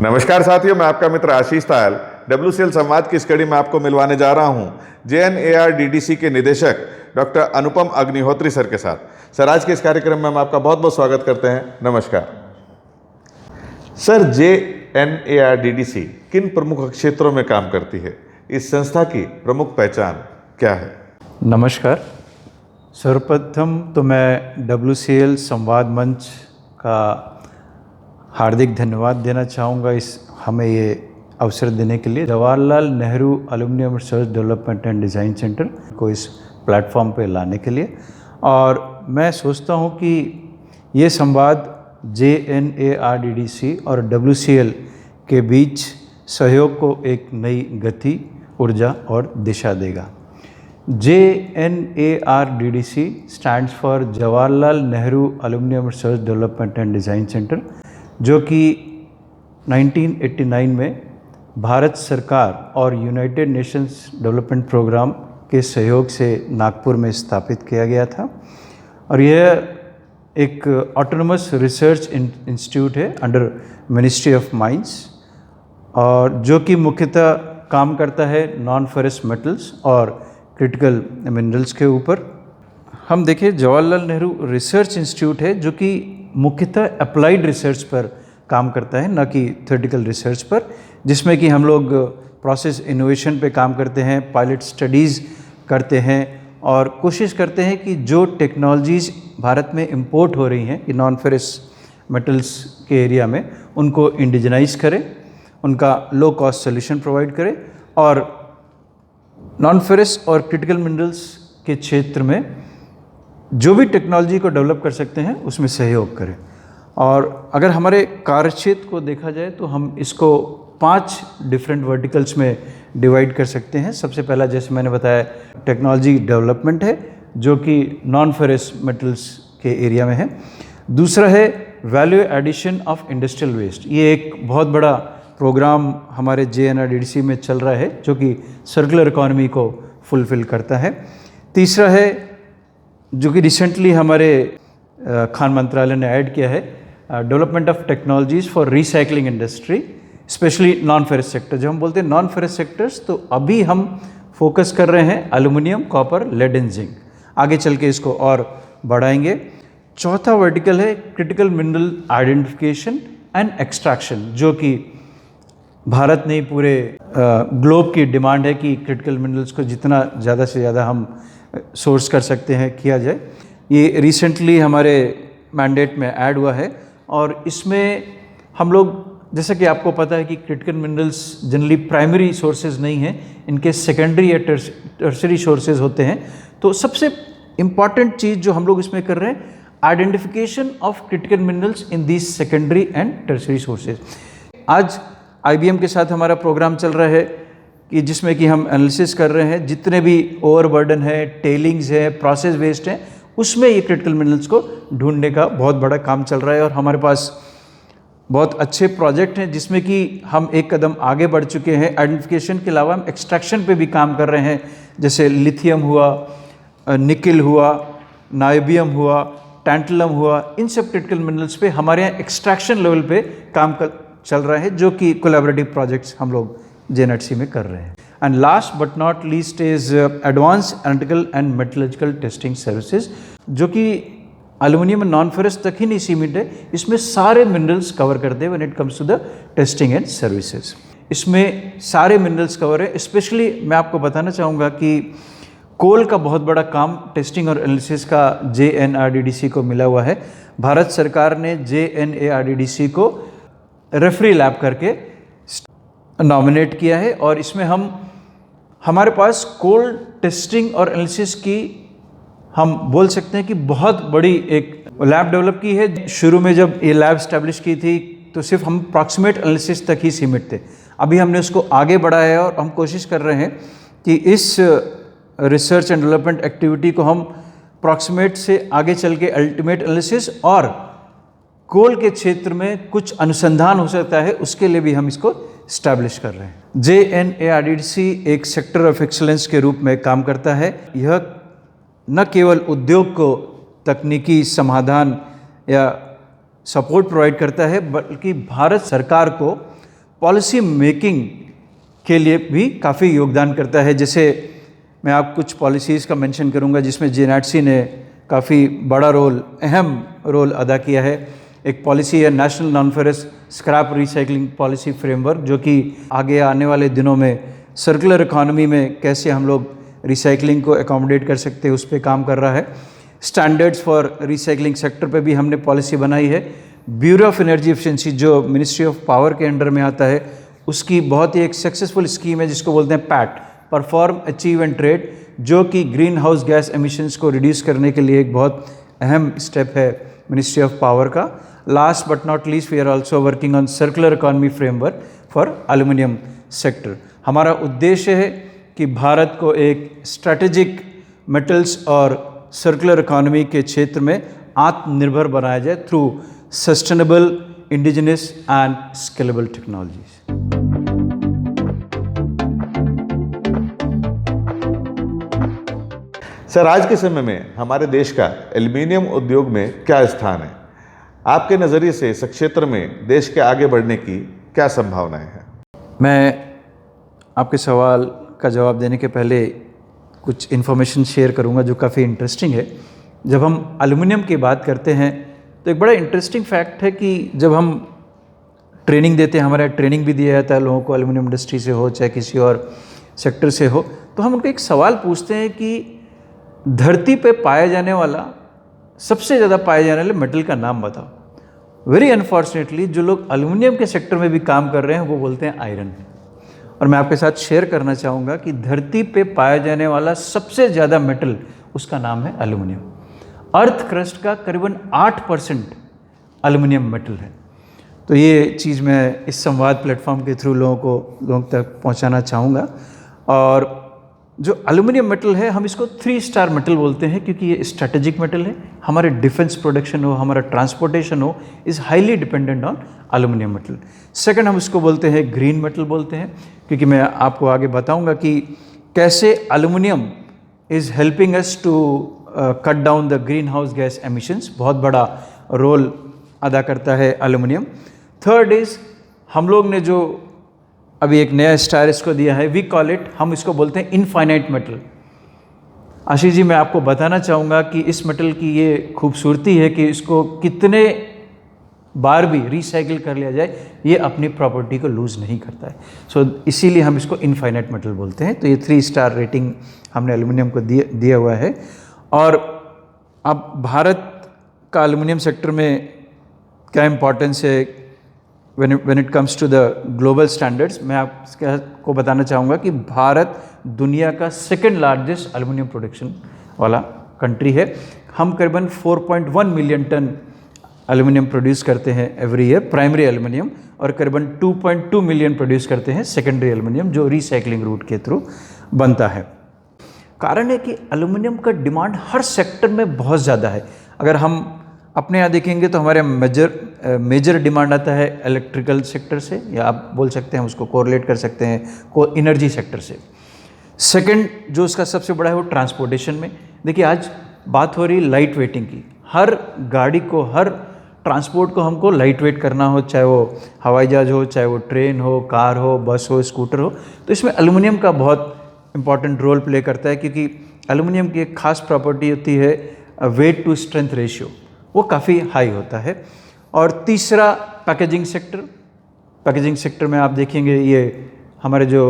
नमस्कार साथियों, मैं आपका मित्र आशीष तायल WCL संवाद की इस कड़ी में आपको मिलवाने जा रहा हूं JNARDDC के निदेशक डॉक्टर अनुपम अग्निहोत्री सर के साथ। सर, आज के इस कार्यक्रम में हम आपका बहुत बहुत स्वागत करते हैं। नमस्कार सर। JNARDDC किन प्रमुख क्षेत्रों में काम करती है? इस संस्था की प्रमुख पहचान क्या है? नमस्कार। सर्वप्रथम तो मैं WCL संवाद मंच का हार्दिक धन्यवाद देना चाहूँगा हमें ये अवसर देने के लिए। Jawaharlal Nehru aluminium research development and design centre को इस प्लेटफॉर्म पे लाने के लिए, और मैं सोचता हूँ कि ये संवाद JNARDDC और WCL के बीच सहयोग को एक नई गति, ऊर्जा और दिशा देगा। JNARDDC stands for Jawaharlal Nehru aluminium research development and design centre, जो कि 1989 में भारत सरकार और यूनाइटेड नेशंस डेवलपमेंट प्रोग्राम के सहयोग से नागपुर में स्थापित किया गया था। और यह एक ऑटोनमस रिसर्च इंस्टीट्यूट है अंडर मिनिस्ट्री ऑफ माइंस, और जो कि मुख्यतः काम करता है नॉन फेरस मेटल्स और क्रिटिकल मिनरल्स के ऊपर। हम देखें, जवाहरलाल नेहरू रिसर्च इंस्टीट्यूट है जो कि मुख्यतः अप्लाइड रिसर्च पर काम करता है, न कि थ्योरेटिकल रिसर्च पर, जिसमें कि हम लोग प्रोसेस इनोवेशन पे काम करते हैं, पायलट स्टडीज़ करते हैं और कोशिश करते हैं कि जो टेक्नोलॉजीज़ भारत में इंपोर्ट हो रही हैं कि नॉन फेरस मेटल्स के एरिया में, उनको इंडिजनाइज करें, उनका लो कॉस्ट सोल्यूशन प्रोवाइड करें, और नॉन फेरस और क्रिटिकल मिनरल्स के क्षेत्र में जो भी टेक्नोलॉजी को डेवलप कर सकते हैं उसमें सहयोग करें। और अगर हमारे कार्यक्षेत्र को देखा जाए तो हम इसको 5 डिफरेंट वर्टिकल्स में डिवाइड कर सकते हैं। सबसे पहला, जैसे मैंने बताया, टेक्नोलॉजी डेवलपमेंट है, जो कि नॉन फेरस मेटल्स के एरिया में है। दूसरा है value addition of industrial waste. ये एक बहुत बड़ा प्रोग्राम हमारे JNARDDC में चल रहा है, जो कि सर्कुलर इकॉनमी को फुलफिल करता है। तीसरा है, जो कि रिसेंटली हमारे खान मंत्रालय ने ऐड किया है, development of technologies for recycling industry, specially non ferrous sector. जब हम बोलते हैं नॉन फेरस सेक्टर्स, तो अभी हम फोकस कर रहे हैं aluminium, copper, lead and zinc. आगे चल के इसको और बढ़ाएंगे। चौथा वर्टिकल है critical mineral identification and extraction, जो कि भारत ने पूरे ग्लोब की डिमांड है कि क्रिटिकल मिनरल्स को जितना ज़्यादा से ज़्यादा हम सोर्स कर सकते हैं किया जाए। ये रिसेंटली हमारे मैंडेट में ऐड हुआ है, और इसमें हम लोग, जैसा कि आपको पता है कि critical minerals generally primary sources नहीं हैं, इनके सेकेंडरी या टर्सरी सोर्सेज होते हैं। तो सबसे इम्पॉर्टेंट चीज़ जो हम लोग इसमें कर रहे हैं, identification of critical minerals in these secondary and tertiary sources. आज IBM के साथ हमारा प्रोग्राम चल रहा है कि जिसमें कि हम एनालिसिस कर रहे हैं जितने भी ओवरबर्डन है, टेलिंग्स है, प्रोसेस वेस्ट है, उसमें ये क्रिटिकल मिनरल्स को ढूंढने का बहुत बड़ा काम चल रहा है। और हमारे पास बहुत अच्छे प्रोजेक्ट हैं जिसमें कि हम एक कदम आगे बढ़ चुके हैं। आइडेंटिफिकेशन के अलावा हम एक्सट्रैक्शन पे भी काम कर रहे हैं, जैसे लिथियम हुआ, निकल हुआ, नायोबियम हुआ, टैंटलम हुआ। इन सब क्रिटिकल मिनरल्स पे हमारे यहाँ एक्सट्रैक्शन लेवल पे काम चल रहा है, जो कि कोलैबोरेटिव प्रोजेक्ट्स हम लोग JNARDDC में कर रहे हैं। And last but not least is advance analytical and metallurgical testing services, जो कि एल्युमिनियम एंड नॉन फेरस तक ही नहीं सीमित है, इसमें सारे मिनरल्स कवर करते हैं when it comes to the testing and services. इसमें सारे मिनरल्स कवर है। स्पेशली मैं आपको बताना चाहूँगा कि कोल का बहुत बड़ा काम टेस्टिंग और एनालिसिस का JNARDDC को मिला हुआ है। भारत सरकार ने JNARDDC को रेफरी लैब करके नॉमिनेट किया है, और इसमें हमारे पास कोल टेस्टिंग और एनालिसिस की हम बोल सकते हैं कि बहुत बड़ी एक लैब डेवलप की है। शुरू में जब ये लैब स्टैब्लिश की थी तो सिर्फ हम प्रॉक्सिमेट एनालिसिस तक ही सीमित थे। अभी हमने उसको आगे बढ़ाया है, और हम कोशिश कर रहे हैं कि इस रिसर्च एंड डेवलपमेंट एक्टिविटी को हम प्रॉक्सिमेट से आगे चल के अल्टीमेट एनालिसिस और कोल के क्षेत्र में कुछ अनुसंधान हो सकता है, उसके लिए भी हम इसको इस्टेब्लिश कर रहे हैं। JNARDC एक सेक्टर ऑफ एक्सीलेंस के रूप में काम करता है। यह न केवल उद्योग को तकनीकी समाधान या सपोर्ट प्रोवाइड करता है, बल्कि भारत सरकार को पॉलिसी मेकिंग के लिए भी काफ़ी योगदान करता है। जैसे मैं आप कुछ पॉलिसीज़ का मेंशन करूंगा जिसमें JNARDC ने काफ़ी बड़ा रोल, अहम रोल अदा किया है। एक पॉलिसी है national non ferrous scrap recycling policy framework, जो कि आगे आने वाले दिनों में सर्कुलर इकॉनमी में कैसे हम लोग रिसाइकलिंग को एकोमोडेट कर सकते हैं उस पर काम कर रहा है। स्टैंडर्ड्स फॉर रिसाइकलिंग सेक्टर पे भी हमने पॉलिसी बनाई है। ब्यूरो ऑफ एनर्जी एफिशिएंसी जो मिनिस्ट्री ऑफ पावर के अंडर में आता है, उसकी बहुत ही एक सक्सेसफुल स्कीम है जिसको बोलते हैं PAT, perform achieve and trade, जो कि ग्रीन हाउस गैस एमिशंस को रिड्यूस करने के लिए एक बहुत अहम स्टेप है मिनिस्ट्री ऑफ पावर का। Last but not least, we are also working on circular economy framework for aluminium sector. हमारा उद्देश्य है कि भारत को एक स्ट्रैटेजिक मेटल्स और सर्कुलर इकॉनमी के क्षेत्र में आत्मनिर्भर बनाया जाए through sustainable, indigenous and scalable technologies. Sir, आज के समय में हमारे देश का एल्युमिनियम उद्योग में क्या स्थान है? आपके नज़रिए से इस क्षेत्र में देश के आगे बढ़ने की क्या संभावनाएं हैं? मैं आपके सवाल का जवाब देने के पहले कुछ इन्फॉर्मेशन शेयर करूंगा जो काफ़ी इंटरेस्टिंग है। जब हम एल्युमिनियम की बात करते हैं तो एक बड़ा इंटरेस्टिंग फैक्ट है कि जब हम ट्रेनिंग देते हैं, हमारा ट्रेनिंग भी दिया जाता है लोगों को, एल्युमिनियम इंडस्ट्री से हो चाहे किसी और सेक्टर से हो, तो हम उनको एक सवाल पूछते हैं कि धरती पे पाया जाने वाला, सबसे ज़्यादा पाए जाने वाले मेटल का नाम बताओ। वेरी अनफॉर्चुनेटली जो लोग एल्युमिनियम के सेक्टर में भी काम कर रहे हैं वो बोलते हैं आयरन। और मैं आपके साथ शेयर करना चाहूँगा कि धरती पे पाया जाने वाला सबसे ज़्यादा मेटल, उसका नाम है एल्युमिनियम। अर्थ क्रस्ट का करीबन 8% एल्युमिनियम मेटल है। तो ये चीज़ मैं इस संवाद प्लेटफॉर्म के थ्रू लोगों तक पहुंचाना चाहूँगा। और जो एल्युमिनियम मेटल है, हम इसको 3 स्टार मेटल बोलते हैं क्योंकि ये स्ट्रैटेजिक मेटल है। हमारे डिफेंस प्रोडक्शन हो, हमारा ट्रांसपोर्टेशन हो, is highly dependent on aluminium metal. Second, हम इसको बोलते हैं ग्रीन मेटल बोलते हैं, क्योंकि मैं आपको आगे बताऊंगा कि कैसे aluminium is helping us to cut down the greenhouse gas emissions. बहुत बड़ा रोल अदा करता है एल्युमिनियम। थर्ड इज़, हम लोग ने जो अभी एक नया स्टार इसको दिया है, वी कॉल इट, हम इसको बोलते हैं इनफाइनाइट मेटल। आशीष जी, मैं आपको बताना चाहूँगा कि इस मेटल की ये खूबसूरती है कि इसको कितने बार भी रिसाइकिल कर लिया जाए, ये अपनी प्रॉपर्टी को लूज़ नहीं करता है। सो इसीलिए हम इसको इनफाइनाइट मेटल बोलते हैं। तो ये 3 स्टार रेटिंग हमने एल्युमिनियम को दिया हुआ है। और अब भारत का एल्युमिनियम सेक्टर में क्या इम्पोर्टेंस है when it comes to the global standards, मैं आपको बताना चाहूँगा कि भारत दुनिया का 2nd लार्जेस्ट एल्युमिनियम प्रोडक्शन वाला कंट्री है। हम करीबन 4.1 मिलियन टन एल्युमिनियम प्रोड्यूस करते हैं एवरी ईयर, प्राइमरी एल्युमिनियम, और करीबन 2.2 मिलियन प्रोड्यूस करते हैं सेकेंडरी एल्युमिनियम, जो रिसाइकलिंग रूट के थ्रू बनता है। कारण है कि एल्युमिनियम का डिमांड हर सेक्टर में बहुत ज़्यादा है। अगर हम अपने यहाँ देखेंगे तो हमारे मेजर डिमांड आता है इलेक्ट्रिकल सेक्टर से, या आप बोल सकते हैं उसको कोरिलेट कर सकते हैं एनर्जी सेक्टर से। सेकंड जो उसका सबसे बड़ा है वो ट्रांसपोर्टेशन में। देखिए, आज बात हो रही लाइट वेटिंग की। हर गाड़ी को, हर ट्रांसपोर्ट को हमको लाइट वेट करना हो, चाहे वो हवाई जहाज हो, चाहे वो ट्रेन हो, कार हो, बस हो, स्कूटर हो, तो इसमें एल्युमिनियम का बहुत इंपॉर्टेंट रोल प्ले करता है। क्योंकि एल्युमिनियम की एक खास प्रॉपर्टी होती है वेट टू स्ट्रेंथ रेशियो, वो काफ़ी हाई होता है। और तीसरा, पैकेजिंग सेक्टर। पैकेजिंग सेक्टर में आप देखेंगे ये हमारे जो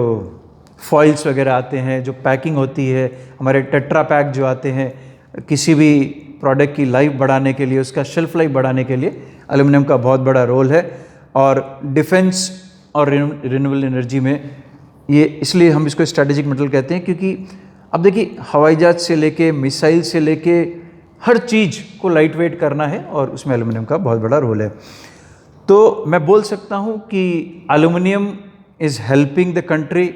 फॉइल्स वगैरह आते हैं, जो पैकिंग होती है, हमारे टेट्रा पैक जो आते हैं, किसी भी प्रोडक्ट की लाइफ बढ़ाने के लिए, उसका शेल्फ लाइफ बढ़ाने के लिए एल्युमिनियम का बहुत बड़ा रोल है। और डिफेंस और रिन्यूएबल एनर्जी में ये, इसलिए हम इसको स्ट्रैटेजिक मेटल कहते हैं, क्योंकि अब देखिए हवाई जहाज से लेके मिसाइल से लेके हर चीज़ को लाइट वेट करना है और उसमें एल्युमिनियम का बहुत बड़ा रोल है। तो मैं बोल सकता हूँ कि aluminium is helping the country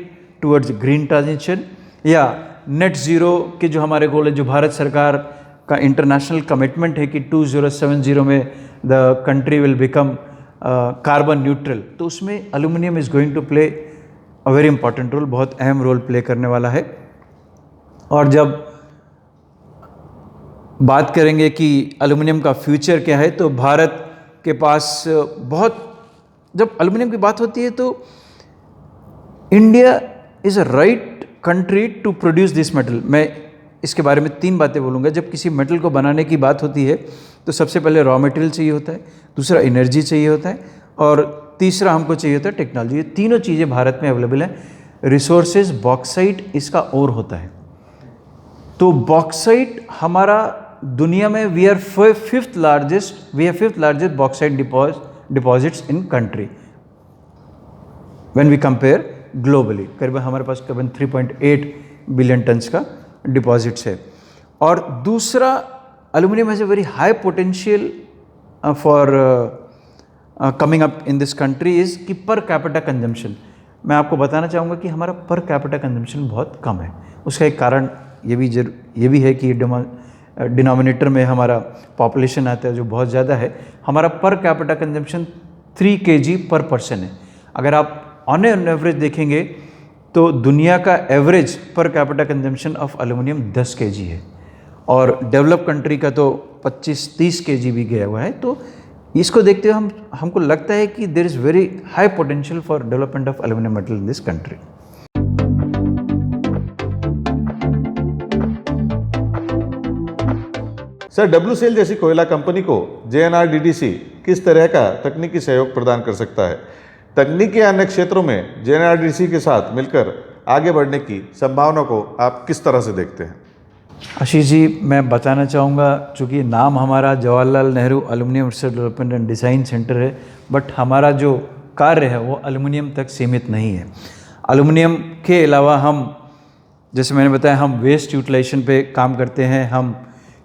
towards green transition या नेट ज़ीरो के जो हमारे गोल है, जो भारत सरकार का इंटरनेशनल कमिटमेंट है कि 2070 में the country will become carbon neutral, तो उसमें aluminium is going to play a very important role, बहुत अहम रोल प्ले करने वाला है। और जब बात करेंगे कि एल्यूमिनियम का फ्यूचर क्या है, तो भारत के पास जब एल्यूमिनियम की बात होती है तो India is a right country to produce this metal. मैं इसके बारे में 3 बातें बोलूँगा। जब किसी मेटल को बनाने की बात होती है तो सबसे पहले रॉ मटेरियल चाहिए होता है, दूसरा एनर्जी चाहिए होता है, और तीसरा हमको चाहिए होता है टेक्नोलॉजी। ये तीनों चीज़ें भारत में अवेलेबल हैं। रिसोर्सेज बॉक्साइट इसका और होता है। तो बॉक्साइट हमारा दुनिया में we have fifth largest bauxite deposits in country when we compare globally. करीबन हमारे पास करीबन 3.8 बिलियन टन्स का डिपॉजिट्स है। और दूसरा, aluminium has a very high potential for coming up in this country is कि पर कैपिटा कंजम्पशन। मैं आपको बताना चाहूँगा कि हमारा पर कैपिटा कंजम्पशन बहुत कम है। उसका एक कारण ये भी है कि डिनोमिनेटर में हमारा पॉपुलेशन आता है जो बहुत ज़्यादा है। हमारा पर कैपिटा कंजम्पशन 3 kg पर पर्सन है। अगर आप ऑन एन एवरेज देखेंगे तो दुनिया का average per capita consumption of aluminium 10 kg है, और डेवलप कंट्री का तो 25-30 kg भी गया हुआ है। तो इसको देखते हुए हमको लगता है कि there is very high potential for development of aluminium metal in this country. Sir, WCL जैसी कोयला कंपनी को JNRDDC किस तरह का तकनीकी सहयोग प्रदान कर सकता है? तकनीकी या अन्य क्षेत्रों में JNRDDC के साथ मिलकर आगे बढ़ने की संभावना को आप किस तरह से देखते हैं? आशीष जी, मैं बताना चाहूँगा, चूँकि नाम हमारा Jawaharlal Nehru aluminium research development and design centre है, बट हमारा जो कार्य है वो एल्यूमिनियम तक सीमित नहीं है। एल्यूमिनियम के अलावा हम, जैसे मैंने बताया, हम वेस्ट यूटिलाइजेशन पे काम करते हैं, हम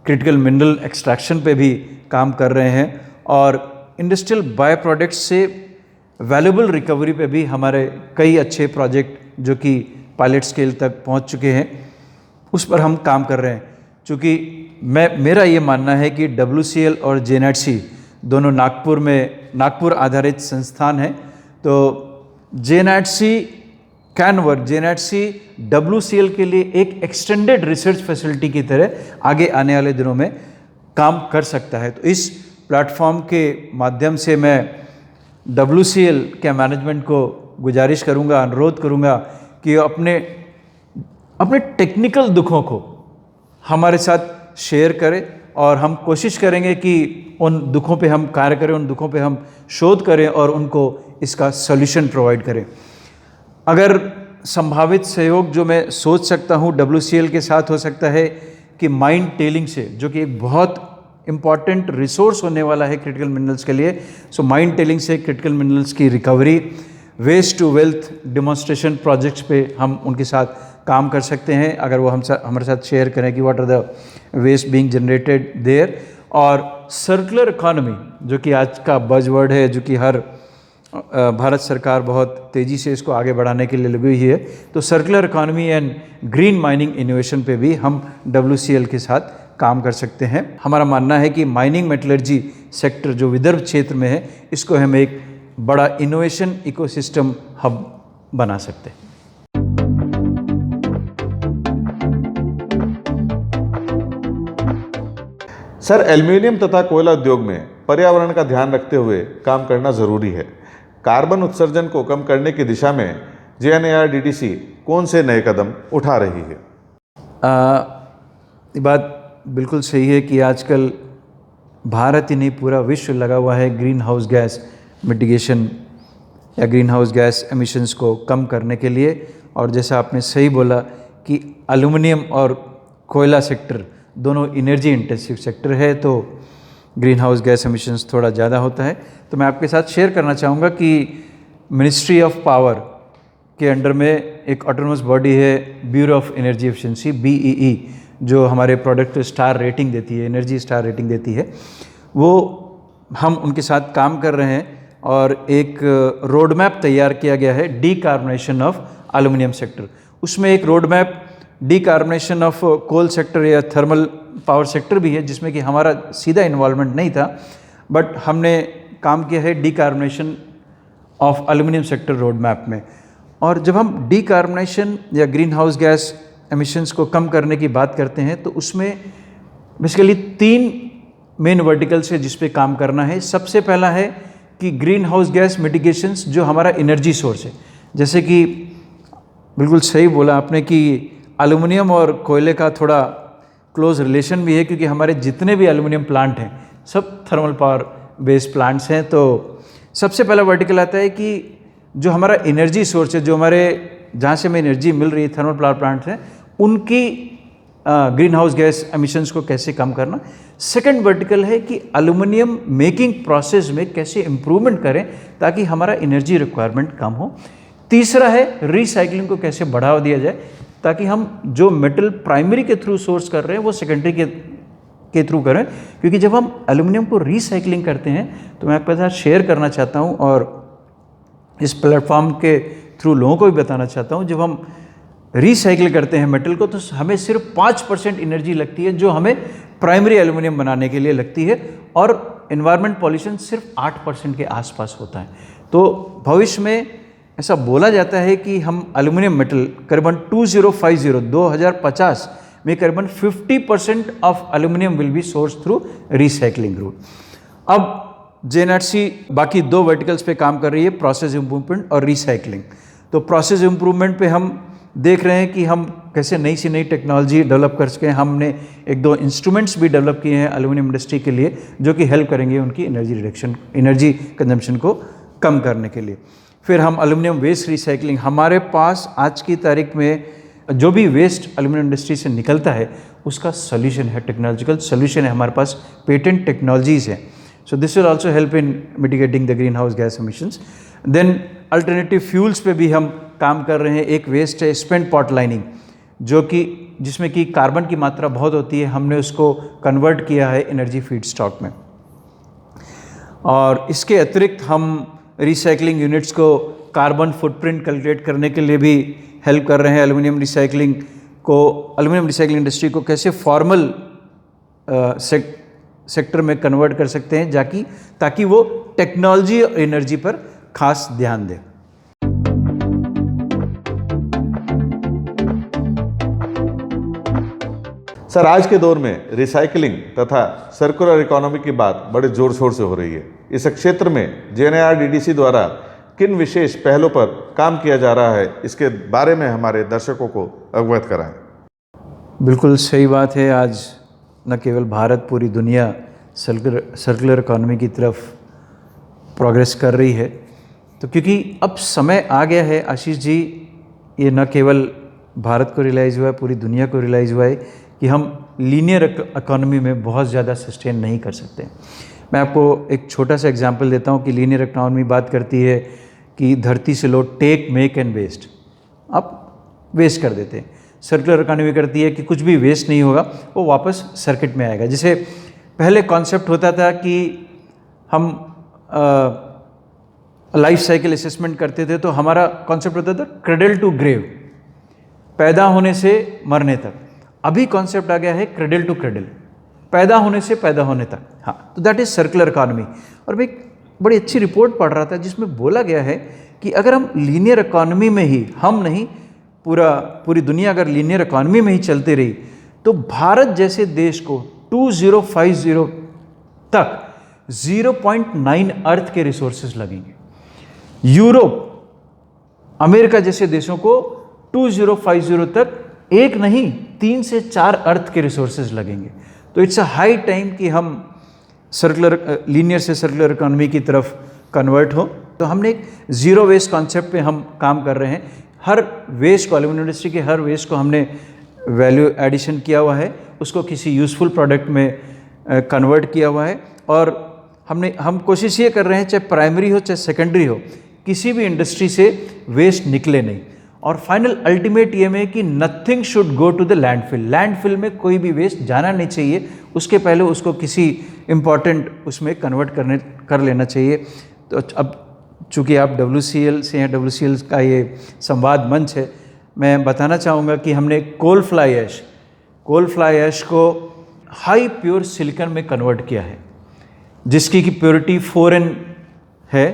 क्रिटिकल मिनरल एक्सट्रैक्शन पे भी काम कर रहे हैं, और इंडस्ट्रियल बाय प्रोडक्ट्स से वैल्यूबल रिकवरी पे भी हमारे कई अच्छे प्रोजेक्ट जो कि पायलट स्केल तक पहुंच चुके हैं, उस पर हम काम कर रहे हैं। चूँकि मेरा ये मानना है कि WCL और JNRC दोनों नागपुर आधारित संस्थान हैं। तो JNRC WCL के लिए एक एक्सटेंडेड रिसर्च फैसिलिटी की तरह आगे आने वाले दिनों में काम कर सकता है। तो इस प्लेटफॉर्म के माध्यम से मैं WCL के मैनेजमेंट को गुजारिश करूंगा, अनुरोध करूंगा कि अपने टेक्निकल दुखों को हमारे साथ शेयर करें, और हम कोशिश करेंगे कि उन दुखों पे हम कार्य करें, उन दुखों पे हम शोध करें और उनको इसका सॉल्यूशन प्रोवाइड करें। अगर संभावित सहयोग जो मैं सोच सकता हूँ WCL के साथ हो सकता है कि माइन टेलिंग से, जो कि एक बहुत इम्पॉर्टेंट रिसोर्स होने वाला है क्रिटिकल मिनरल्स के लिए। सो माइन टेलिंग से क्रिटिकल मिनरल्स की recovery, waste to wealth demonstration projects पे हम उनके साथ काम कर सकते हैं, अगर वो हमारे साथ शेयर करें कि what are the waste being generated there. और सर्कुलर इकोनॉमी, जो कि आज का बज़वर्ड है, जो कि हर भारत सरकार बहुत तेज़ी से इसको आगे बढ़ाने के लिए लगी हुई है, तो circular economy and green mining innovation पे भी हम WCL के साथ काम कर सकते हैं। हमारा मानना है कि माइनिंग मेटलर्जी सेक्टर जो विदर्भ क्षेत्र में है, इसको हम एक बड़ा इनोवेशन इकोसिस्टम हब बना सकते हैं। सर, एल्यूमीनियम तथा कोयला उद्योग में पर्यावरण का ध्यान रखते हुए काम करना जरूरी है। कार्बन उत्सर्जन को कम करने की दिशा में JNARDDC कौन से नए कदम उठा रही है? ये बात बिल्कुल सही है कि आजकल भारत ही नहीं, पूरा विश्व लगा हुआ है ग्रीन हाउस गैस मिटिगेशन या ग्रीन हाउस गैस एमिशंस को कम करने के लिए। और जैसा आपने सही बोला कि एल्यूमिनियम और कोयला सेक्टर दोनों एनर्जी इंटेंसिव सेक्टर है, तो ग्रीन हाउस गैस एमिशंस थोड़ा ज़्यादा होता है। तो मैं आपके साथ शेयर करना चाहूँगा कि मिनिस्ट्री ऑफ पावर के अंडर में एक ऑटोनमस बॉडी है, bureau of energy efficiency BEE, जो हमारे प्रोडक्ट को स्टार रेटिंग देती है, एनर्जी स्टार रेटिंग देती है। वो हम उनके साथ काम कर रहे हैं, और एक रोड मैप तैयार किया गया है डीकार्बोनेशन ऑफ एल्यूमिनियम सेक्टर। उसमें एक road map decarbonation of coal sector या थर्मल पावर सेक्टर भी है, जिसमें कि हमारा सीधा इन्वॉल्वमेंट नहीं था, बट हमने काम किया है decarbonation of aluminium sector road map में। और जब हम डीकार्बोनेशन या ग्रीन हाउस गैस एमिशंस को कम करने की बात करते हैं तो उसमें बेसिकली 3 मेन वर्टिकल्स है जिस पे काम करना है। सबसे पहला है कि ग्रीन हाउस गैस मिटिगेशंस, जो हमारा एनर्जी सोर्स है, जैसे कि बिल्कुल सही बोला आपने कि एल्युमिनियम और कोयले का थोड़ा क्लोज रिलेशन भी है, क्योंकि हमारे जितने भी एल्युमिनियम प्लांट हैं सब थर्मल पावर बेस्ड प्लांट्स हैं। तो सबसे पहला वर्टिकल आता है कि जो हमारा एनर्जी सोर्स है, जो हमारे जहाँ से हमें एनर्जी मिल रही है, थर्मल पावर प्लांट्स हैं, उनकी ग्रीन हाउस गैस एमिशंस को कैसे कम करना। सेकंड वर्टिकल है कि एल्युमिनियम मेकिंग प्रोसेस में कैसे इम्प्रूवमेंट करें ताकि हमारा एनर्जी रिक्वायरमेंट कम हो। तीसरा है रिसाइकलिंग को कैसे बढ़ावा दिया जाए ताकि हम जो मेटल प्राइमरी के थ्रू सोर्स कर रहे हैं वो सेकेंडरी के थ्रू करें, क्योंकि जब हम एल्युमिनियम को रिसाइकलिंग करते हैं तो मैं आपके साथ शेयर करना चाहता हूँ और इस प्लेटफॉर्म के थ्रू लोगों को भी बताना चाहता हूँ, जब हम रिसाइकिल करते हैं मेटल को तो हमें सिर्फ 5% एनर्जी लगती है जो हमें प्राइमरी एल्युमिनियम बनाने के लिए लगती है, और एनवायरनमेंट पॉल्यूशन सिर्फ 8% के आसपास होता है। तो भविष्य में ऐसा बोला जाता है कि हम एल्युमिनियम मेटल करीबन 2050 में करीबन 50% of aluminium will be source through recycling route. अब जेएनआरसी बाकी 2 वर्टिकल्स पे काम कर रही है, प्रोसेस इंप्रूवमेंट और रिसाइकलिंग। तो प्रोसेस इंप्रूवमेंट पे हम देख रहे हैं कि हम कैसे नई से नई टेक्नोलॉजी डेवलप कर सकें। हमने 1-2 इंस्ट्रूमेंट्स भी डेवलप किए हैं एल्युमिनियम इंडस्ट्री के लिए जो कि हेल्प करेंगे उनकी एनर्जी कंजम्पशन को कम करने के लिए। फिर हम एल्युमिनियम वेस्ट रिसाइकलिंग, हमारे पास आज की तारीख में जो भी वेस्ट एल्युमिनियम इंडस्ट्री से निकलता है उसका सोल्यूशन है, टेक्नोलॉजिकल सोल्यूशन है, हमारे पास पेटेंट टेक्नोलॉजीज़ हैं। So this will also help in mitigating the greenhouse gas emissions. Then alternative fuels पे भी हम काम कर रहे हैं। एक वेस्ट है स्पेंट पॉट लाइनिंग, जो कि जिसमें कि कार्बन की मात्रा बहुत होती है, हमने उसको कन्वर्ट किया है एनर्जी फीड स्टॉक में। और इसके अतिरिक्त हम रिसाइकलिंग यूनिट्स को कार्बन फुटप्रिंट कैलकुलेट करने के लिए भी हेल्प कर रहे हैं। एल्युमिनियम रिसाइकलिंग इंडस्ट्री को कैसे फॉर्मल सेक्टर में कन्वर्ट कर सकते हैं ताकि वो टेक्नोलॉजी और एनर्जी पर खास ध्यान दें। सर, आज के दौर में रिसाइकलिंग तथा सर्कुलर इकोनॉमी की बात बड़े जोर शोर से हो रही है। इस क्षेत्र में जेएनआरडीडीसी द्वारा किन विशेष पहलों पर काम किया जा रहा है, इसके बारे में हमारे दर्शकों को अवगत कराएं। बिल्कुल सही बात है। आज न केवल भारत, पूरी दुनिया सर्कुलर इकोनॉमी की तरफ प्रोग्रेस कर रही है। तो क्योंकि अब समय आ गया है आशीष जी, ये न केवल भारत को रियलाइज़ हुआ है, पूरी दुनिया को रियलाइज़ हुआ है कि हम लीनियर इकोनॉमी में बहुत ज़्यादा सस्टेन नहीं कर सकते। मैं आपको एक छोटा सा एग्जांपल देता हूँ कि लीनियर इकोनॉमी बात करती है कि धरती से लो टेक, मेक एंड वेस्ट, आप वेस्ट कर देते हैं। सर्कुलर इकोनॉमी करती है कि कुछ भी वेस्ट नहीं होगा, वो वापस सर्किट में आएगा। जैसे पहले कॉन्सेप्ट होता था कि हम लाइफ साइकिल असेसमेंट करते थे, तो हमारा कॉन्सेप्ट होता था क्रेडल टू ग्रेव, पैदा होने से मरने तक। अभी कॉन्सेप्ट आ गया है क्रेडल टू क्रेडल, पैदा होने से पैदा होने तक। हाँ, तो दैट इज सर्कुलर इकोनॉमी। और मैं एक बड़ी अच्छी रिपोर्ट पढ़ रहा था जिसमें बोला गया है कि अगर हम लीनियर इकोनॉमी में ही, हम नहीं पूरी दुनिया अगर लीनियर इकोनॉमी में ही चलते रही तो भारत जैसे देश को 2050 तक 0.9 अर्थ के रिसोर्सेज लगेंगे। यूरोप, अमेरिका जैसे देशों को 2050 तक 1 नहीं 3 से 4 अर्थ के रिसोर्सेज लगेंगे। तो इट्स अ हाई टाइम कि हम लीनियर से सर्कुलर इकोनॉमी की तरफ कन्वर्ट हो। तो हमने एक ज़ीरो वेस्ट कॉन्सेप्ट पे हम काम कर रहे हैं। हर वेस्ट को, एल्युमिनियम इंडस्ट्री के हर वेस्ट को हमने वैल्यू एडिशन किया हुआ है, उसको किसी यूज़फुल प्रोडक्ट में कन्वर्ट किया हुआ है। और हम कोशिश ये कर रहे हैं, चाहे प्राइमरी हो चाहे सेकेंडरी हो, किसी भी इंडस्ट्री से वेस्ट निकले नहीं। और फाइनल अल्टीमेट ये में कि nothing should go to the landfill. Landfill में कोई भी वेस्ट जाना नहीं चाहिए, उसके पहले उसको किसी इम्पॉर्टेंट उसमें कन्वर्ट कर लेना चाहिए। तो अब चूँकि आप WCL से हैं, WCL का ये संवाद मंच है, मैं बताना चाहूँगा कि हमने कोल फ्लाई ऐश को हाई प्योर सिलिकॉन में कन्वर्ट किया है, जिसकी की प्योरिटी 4N है,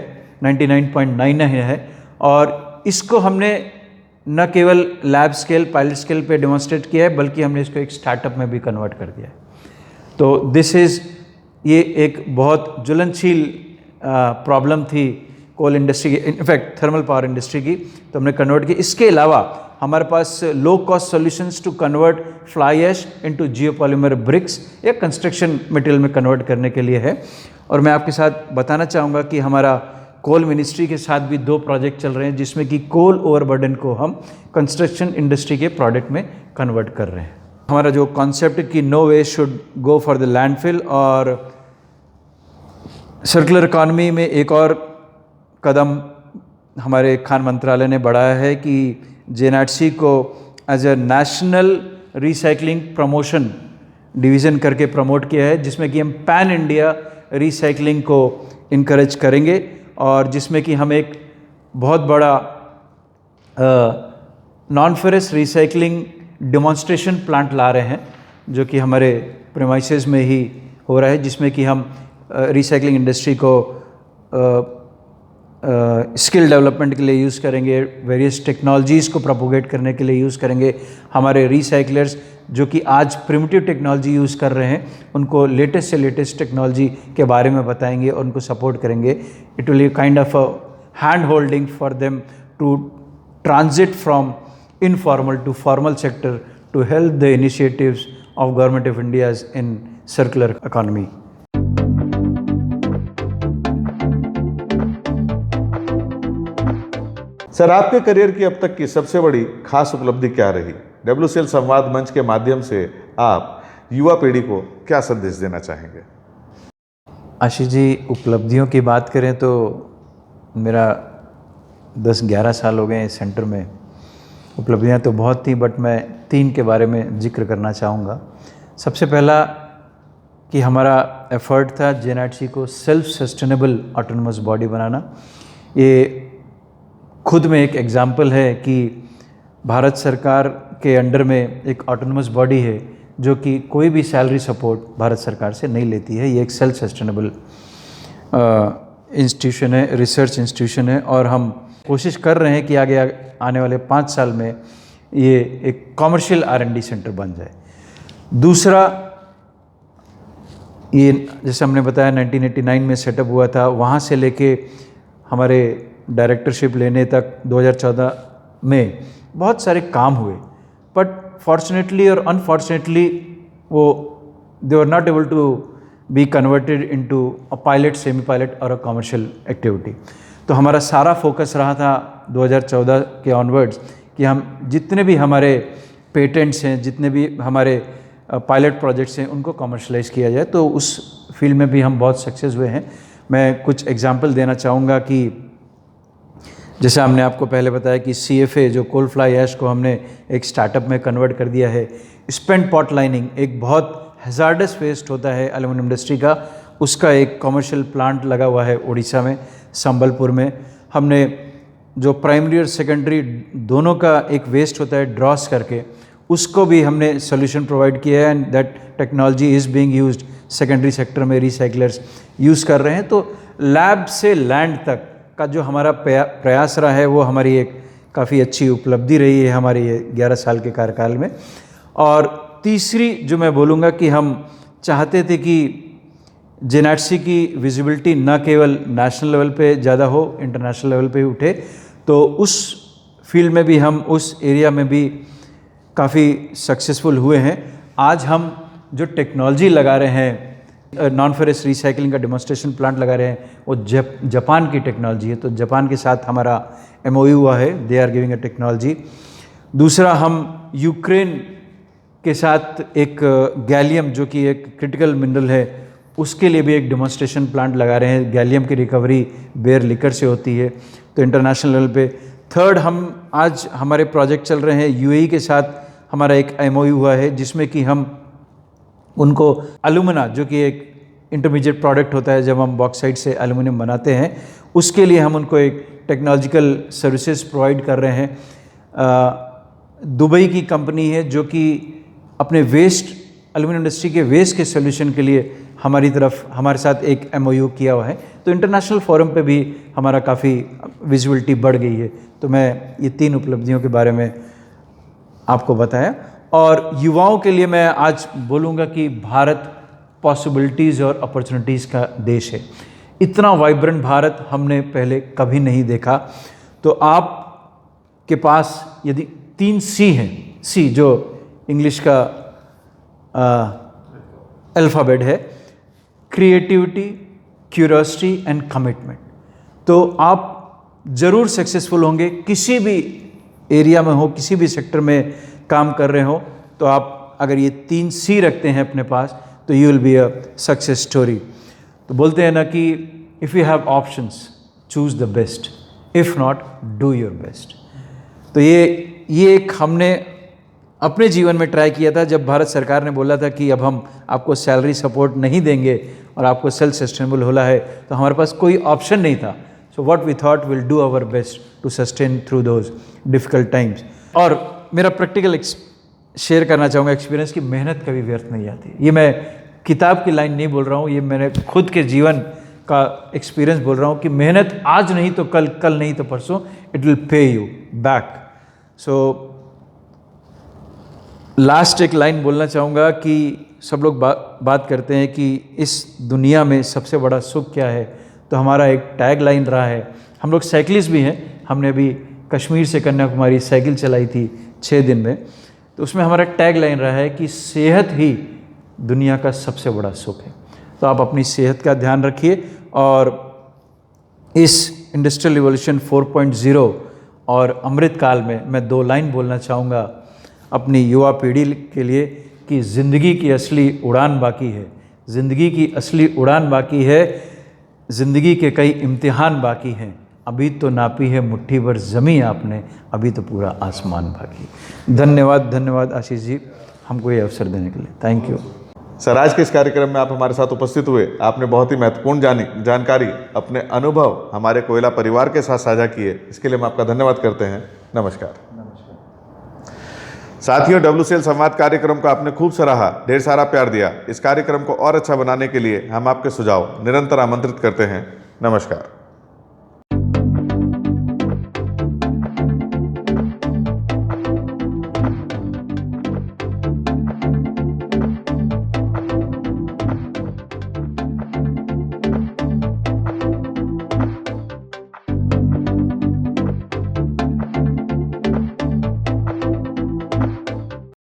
99.9 है। और इसको हमने न केवल लैब स्केल, पायलट स्केल पे डेमोन्स्ट्रेट किया है, बल्कि हमने इसको एक स्टार्टअप में भी कन्वर्ट कर दिया है। तो ये एक बहुत ज्वलनशील प्रॉब्लम थी कोल इंडस्ट्री की, इनफैक्ट थर्मल पावर इंडस्ट्री की, तो हमने कन्वर्ट की। इसके अलावा हमारे पास low cost solutions to convert fly ash into geopolymer bricks या कंस्ट्रक्शन मटेरियल में कन्वर्ट करने के लिए है। और मैं आपके साथ बताना चाहूँगा कि हमारा कोल मिनिस्ट्री के साथ भी 2 प्रोजेक्ट चल रहे हैं, जिसमें कि कोल ओवरबर्डन को हम कंस्ट्रक्शन इंडस्ट्री के प्रोडक्ट में कन्वर्ट कर रहे हैं। हमारा जो कॉन्सेप्ट कि no waste should go for the landfill, और सर्कुलर इकॉनमी में एक और कदम हमारे खान मंत्रालय ने बढ़ाया है कि JNRC को as a national recycling promotion division करके प्रमोट किया है, जिसमें कि हम पैन इंडिया रिसाइकलिंग को इनकरेज करेंगे, और जिसमें कि हम एक बहुत बड़ा non ferrous recycling demonstration plant ला रहे हैं, जो कि हमारे प्रेमाइसेस में ही हो रहा है, जिसमें कि हम रिसाइकलिंग इंडस्ट्री को स्किल डेवलपमेंट के लिए यूज़ करेंगे, वेरियस टेक्नोलॉजीज़ को प्रोपोगेट करने के लिए यूज़ करेंगे। हमारे रिसाइकलर्स जो कि आज प्रिमिटिव टेक्नोलॉजी यूज़ कर रहे हैं, उनको लेटेस्ट से लेटेस्ट टेक्नोलॉजी के बारे में बताएंगे और उनको सपोर्ट करेंगे। It will be kind of a hand holding for them to transit from informal to formal sector to help the initiatives of Government of India's in circular economy. Sir, आपके career की अब तक की सबसे बड़ी खास उपलब्धि क्या रही? WCL संवाद मंच के माध्यम से आप युवा पीढ़ी को क्या संदेश देना चाहेंगे? आशीष जी, उपलब्धियों की बात करें तो मेरा 10-11 साल हो गए इस सेंटर में। उपलब्धियां तो बहुत थी, बट मैं 3 के बारे में जिक्र करना चाहूँगा। सबसे पहला कि हमारा एफर्ट था JNRC को सेल्फ सस्टेनेबल ऑटोनोमस बॉडी बनाना। ये खुद में एक एग्जाम्पल है कि भारत सरकार के अंडर में एक ऑटोनोमस बॉडी है जो कि कोई भी सैलरी सपोर्ट भारत सरकार से नहीं लेती है। ये एक सेल्फ सस्टेनेबल इंस्टीट्यूशन है, रिसर्च इंस्टीट्यूशन है, और हम कोशिश कर रहे हैं कि आगे आने वाले 5 साल में ये एक कॉमर्शियल R&D सेंटर बन जाए। दूसरा, ये जैसे हमने बताया 1989 में सेटअप हुआ था, वहाँ से लेके हमारे डायरेक्टरशिप लेने तक 2014 में बहुत सारे काम हुए, बट फॉर्चुनेटली और अनफॉर्चुनेटली वो they were not able to be converted into a pilot, semi pilot और अ कमर्शियल एक्टिविटी। तो हमारा सारा फोकस रहा था 2014 के ऑनवर्ड्स कि हम जितने भी हमारे पेटेंट्स हैं, जितने भी हमारे पायलट प्रोजेक्ट्स हैं, उनको कमर्शलाइज़ किया जाए। तो उस फील्ड में भी हम बहुत सक्सेस हुए हैं। मैं कुछ एग्जांपल देना चाहूँगा कि जैसे हमने आपको पहले बताया कि CFA जो कोल फ्लाई ऐश को हमने एक स्टार्टअप में कन्वर्ट कर दिया है। स्पेंट पॉट लाइनिंग एक बहुत हैज़ार्डस वेस्ट होता है एल्यूमिनियम इंडस्ट्री का, उसका एक कमर्शियल प्लांट लगा हुआ है उड़ीसा में, संबलपुर में। हमने जो प्राइमरी और सेकेंडरी दोनों का एक वेस्ट होता है ड्रॉस करके, उसको भी हमने सोल्यूशन प्रोवाइड किया है, and that technology is being used secondary sector में, रिसाइकलर्स यूज़ कर रहे हैं। तो लैब से लैंड तक का जो हमारा प्रयास रहा है, वो हमारी एक काफ़ी अच्छी उपलब्धि रही है हमारी ये 11 साल के कार्यकाल में। और तीसरी जो मैं बोलूँगा कि हम चाहते थे कि JNRC की विजिबिलिटी न केवल नेशनल लेवल पे ज़्यादा हो, इंटरनेशनल लेवल पे उठे। तो उस फील्ड में भी हम, उस एरिया में भी काफ़ी सक्सेसफुल हुए हैं। आज हम जो टेक्नोलॉजी लगा रहे हैं, नॉन फेरस रिसाइकलिंग का डेमोन्स्ट्रेशन प्लांट लगा रहे हैं, वो जापान की टेक्नोलॉजी है। तो जापान के साथ हमारा MOU हुआ है, they are giving a technology. दूसरा, हम यूक्रेन के साथ एक गैलियम जो कि एक क्रिटिकल मिनरल है, उसके लिए भी एक डेमोन्स्ट्रेशन प्लांट लगा रहे हैं। गैलियम की रिकवरी बेयर लिकर से होती है, तो इंटरनेशनल लेवल पे। थर्ड, हम आज हमारे प्रोजेक्ट चल रहे हैं UAE के साथ, हमारा एक MOU हुआ है जिसमें कि हम उनको अलुमिना जो कि एक इंटरमीडिएट प्रोडक्ट होता है जब हम बॉक्साइट से एल्यूमिनियम बनाते हैं, उसके लिए हम उनको एक टेक्नोलॉजिकल सर्विसेज प्रोवाइड कर रहे हैं। दुबई की कंपनी है जो कि अपने वेस्ट, एल्यूमिनियम इंडस्ट्री के वेस्ट के सोल्यूशन के लिए हमारी तरफ हमारे साथ एक MOU किया हुआ है, तो इंटरनेशनल फोरम पे भी हमारा काफ़ी विजिबिलिटी बढ़ गई है। तो मैं ये 3 उपलब्धियों के बारे में आपको बताया। और युवाओं के लिए मैं आज बोलूँगा कि भारत पॉसिबिलिटीज़ और अपॉर्चुनिटीज़ का देश है। इतना वाइब्रेंट भारत हमने पहले कभी नहीं देखा। तो आपके पास यदि 3 C हैं, C जो इंग्लिश का अल्फ़ाबेट है, क्रिएटिविटी, क्यूरियोसिटी एंड कमिटमेंट, तो आप ज़रूर सक्सेसफुल होंगे। किसी भी एरिया में हो, किसी भी सेक्टर में काम कर रहे हो, तो आप अगर ये 3 C रखते हैं अपने पास, तो you will be a success story. तो बोलते हैं ना कि if you have options choose the best, if not do your best. तो ये एक हमने अपने जीवन में ट्राई किया था जब भारत सरकार ने बोला था कि अब हम आपको सैलरी सपोर्ट नहीं देंगे और आपको सेल्फ सस्टेनेबल होना है, तो हमारे पास कोई ऑप्शन नहीं था। So what we thought will do our best to sustain through those difficult times. और मेरा प्रैक्टिकल शेयर करना चाहूँगा एक्सपीरियंस की मेहनत कभी व्यर्थ नहीं जाती। ये मैं किताब की लाइन नहीं बोल रहा हूँ, ये मैंने खुद के जीवन का एक्सपीरियंस बोल रहा हूँ कि मेहनत आज नहीं तो कल, कल नहीं तो परसों, it will pay you back. So last एक लाइन बोलना चाहूँगा कि सब लोग बात करते हैं कि इस दुनिया में सबसे बड़ा सुख क्या है, तो हमारा एक टैग लाइन रहा है। हम लोग साइकिलिस्ट भी हैं, हमने अभी कश्मीर से कन्याकुमारी साइकिल चलाई थी 6 दिन में, तो उसमें हमारा टैग लाइन रहा है कि सेहत ही दुनिया का सबसे बड़ा सुख है। तो आप अपनी सेहत का ध्यान रखिए। और इस इंडस्ट्रियल रिवॉल्यूशन 4.0 और अमृत काल में मैं 2 लाइन बोलना चाहूँगा अपनी युवा पीढ़ी के लिए कि ज़िंदगी की असली उड़ान बाकी है, ज़िंदगी की असली उड़ान बाकी है, ज़िंदगी के कई इम्तिहान बाकी हैं, अभी तो नापी है मुट्ठी भर ज़मीं आपने, अभी तो पूरा आसमान बाकी। धन्यवाद, धन्यवाद आशीष जी हमको ये अवसर देने के लिए। Thank you sir. आज के इस कार्यक्रम में आप हमारे साथ उपस्थित हुए, आपने बहुत ही महत्वपूर्ण जानकारी, अपने अनुभव हमारे कोयला परिवार के साथ साझा किए, इसके लिए हम आपका धन्यवाद करते हैं। नमस्कार। साथियों, WCL संवाद कार्यक्रम को आपने खूब सराहा, ढेर सारा प्यार दिया। इस कार्यक्रम को और अच्छा बनाने के लिए हम आपके सुझाव निरंतर आमंत्रित करते हैं। नमस्कार।